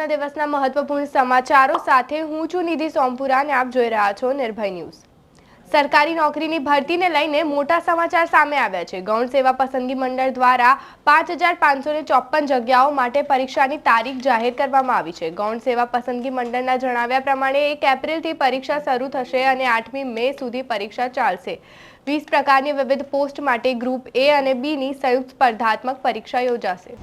આજના દિવસના મહત્વપૂર્ણ સમાચારો સાથે હું છું નિધિ સોમપુરા અને આપ જોઈ રહ્યા છો નિર્ભય ન્યૂઝ। સરકારી નોકરીની ભરતીને લઈને મોટા સમાચાર સામે આવ્યા છે। ગૌણ સેવા પસંદગી મંડળ દ્વારા 5554 જગ્યાઓ માટે પરીક્ષાની તારીખ જાહેર કરવામાં આવી છે। ગૌણ સેવા પસંદગી મંડળના જણાવ્યા પ્રમાણે 1 એપ્રિલથી પરીક્ષા શરૂ થશે અને 8મી મે સુધી પરીક્ષા ચાલશે। 20 પ્રકારની વિવિધ પોસ્ટ માટે ગ્રુપ એ અને બી ની સંયુક્ત સ્પર્ધાત્મક પરીક્ષા યોજાશે।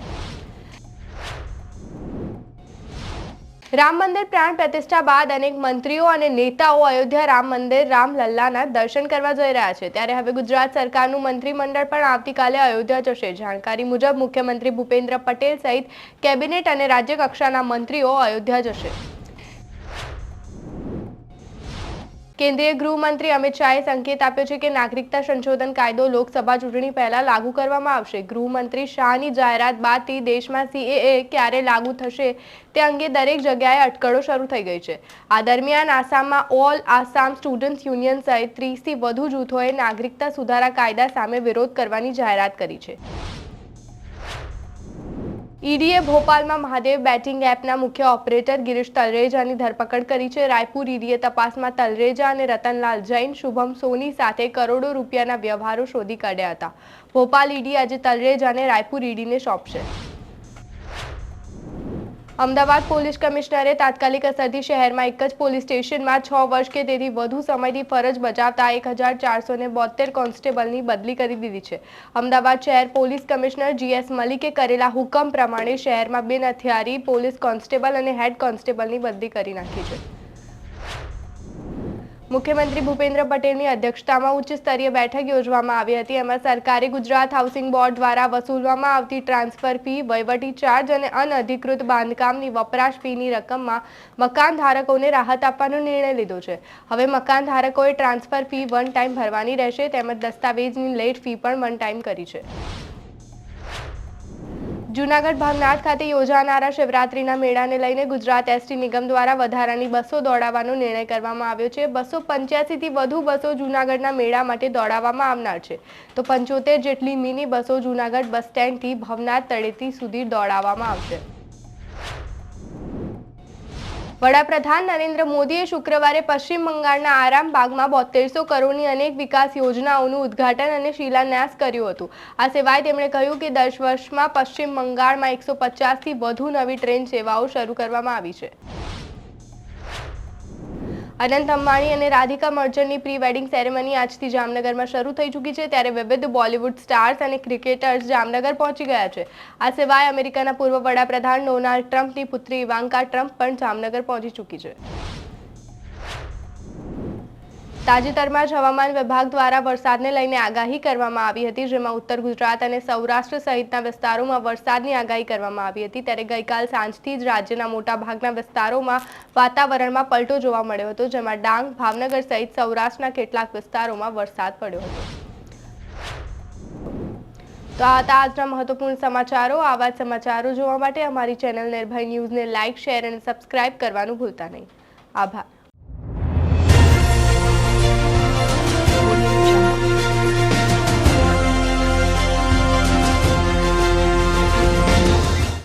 राम मंदिर प्राण प्रतिष्ठा बाद अनेक मंत्रीओ और नेताओं अयोध्या राम मंदिर रामलल्लाना दर्शन करवा जई रह्या छे। त्यारे हवे गुजरात सरकारनुं मंत्रीमंडळ पण आवतीकाले अयोध्या जशे। जानकारी मुजब मुख्यमंत्री भूपेन्द्र पटेल सहित केबिनेट और राज्य कक्षाना मंत्रीओ अयोध्या जशे। केंद्रीय गृहमंत्री अमित शाहे संकेत आप्यो छे के नागरिकता संशोधन कायदो लोकसभा चूंटणी पहला लागू करवामां आवशे। गृहमंत्री शाहनी जाहेरात बादथी देशमां सीएए क्यारे लागू थशे ते अंगे दरेक जग्याए अटकळो शरू थई गई छे। आ दरमियान आसाममां ऑल आसाम स्टूडंट्स युनियन सहित 30 थी वधु जूथोए नागरिकता सुधारा कायदा सामे विरोध करवानी जाहेरात करी छे। ईडीए भोपाल में महादेव बेटिंग एपना मुख्य ऑपरेटर गिरीश तलरेजानी धरपकड़ करी छे। रायपुर ईडीए तपास में तलरेजा और रतनलाल जैन शुभम सोनी साथे करोड़ों रूपियाना व्यवहारो शोधी काढ्या हता। भोपाल ईडी आज तलरेजाने रायपुर ईडी ने सौंपशे। अमदावाद पोलीस कमिश्नरे तात्कालिक असरथी शहर में एक ज पोलीस स्टेशन में 6 वर्ष के तेथी वधु समयथी फरज बजावता 1472 कोन्स्टेबलनी बदली करी दीधी छे। अमदावाद शहर पोलीस कमिश्नर जीएस मलिके करेला हुकम प्रमाणे शहर में 2 हथियारी पोलीस कोन्स्टेबल और हेड कोन्स्टेबलनी बदली करी नाखी छे। मुख्यमंत्री भूपेन्द्र पटेलनी अध्यक्षतामां उच्च स्तरीय बैठक योजवामां आवी हती। एमां सरकारे गुजरात हाउसिंग बोर्ड द्वारा वसूलवामां आवती ट्रांसफर फी, वहीवटी चार्ज और अनअधिकृत बांधकामनी वपराश फीनी रकममां मकान धारकोने राहत आपवानो निर्णय लीधो छे। हवे मकान धारकोए ट्रांसफर फी वन टाइम भरवानी रहेशे तेमज दस्तावेजनी लेट फी पण वन टाइम करी छे। जूनागढ़ भावनाथ खाते योजानारा शिवरात्रिना मेळाने लईने गुजरात एसटी निगम द्वारा वधारानी बसो दौड़ावવાનો निर्णय करवामां આવ્યો છે। 285 થી વધુ બસો જૂનાગઢના મેળા માટે દોડાવવામાં આવનાર છે તો 75 જેટલી મિની બસો જૂનાગઢ બસ સ્ટેન્ડથી ભવનાથ તળેટી સુધી દોડાવવામાં આવશે। वडाप्रधान नरेन्द्र मोदीए शुक्रवारे पश्चिम बंगाळना आरामबागमां 7200 करोड़नी अनेक विकास योजनाओनुं उद्घाटन अने शिलान्यास कर्यो हतो। आ सिवाय તેમણે કહ્યું કે 10 વર્ષમાં पश्चिम बंगाळमां 150 થી વધુ નવી ટ્રેન સેવાઓ શરૂ કરવામાં આવી છે। अनंत अंबाणी और राधिका मर्चेंटनी प्री वेडिंग सेरेमनी आजथी जामनगर में शुरू थई चूकी है। त्यारे विविध बॉलीवुड स्टार्स और क्रिकेटर्स जामनगर पहुंची गया है। आ सिवाय अमेरिकाना पूर्व वडाप्रधान डोनाल्ड ट्रम्पनी पुत्री इवांका ट्रम्प पण जामनगर पहुंची चूकी है। ताजेतरमां ज हवामान विभाग द्वारा वरसादने लईने आगाही करवामां आवी हती, जेमां उत्तर गुजरात और सौराष्ट्र सहितना विस्तारोमां वरसादनी आगाही करवामां आवी हती। त्यारे गईकाल सांजथी ज राज्यना मोटा भागना विस्तारोमां वातावरणमां पलटो जोवा मळ्यो हतो, जेमां डांग, भावनगर सहित सौराष्ट्રના કેટલાક વિસ્તારોમાં વરસાદ પડ્યો હતો। તો આ હતા આજના મહત્વપૂર્ણ સમાચારો। આવા જ સમાચારો જોવા માટે અમારી ચેનલ નિર્ભય ન્યૂઝને લાઇક, શેર અને સબસ્ક્રાઇબ કરવાનું ભૂલતા નહીં। આભાર।